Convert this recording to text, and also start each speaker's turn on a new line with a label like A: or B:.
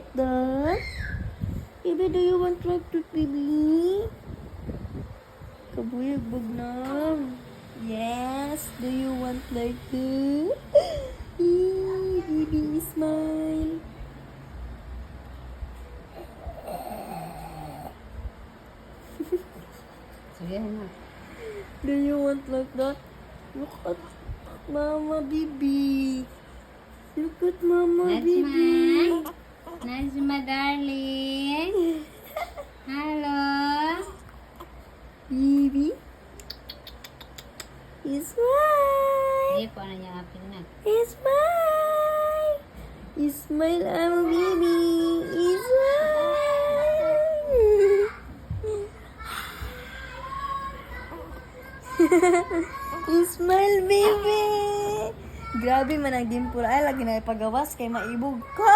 A: like that? Baby, do you want like that, baby? Kabuyag bugnam. Yes, do you want like that? Baby, smile.
B: Sige na.
A: Do you want like that? Look at Mama Bibi. Look at Mama Bibi.
B: Najma, darling. Hello.
A: Bibi. Smile.
B: Hindi po na niya apil na.
A: Smile. Smile, Mama Bibi. Smile. Smile, baby! Grabe man ang dimpura. Ay, lagi na ipagawas kay maibog ka.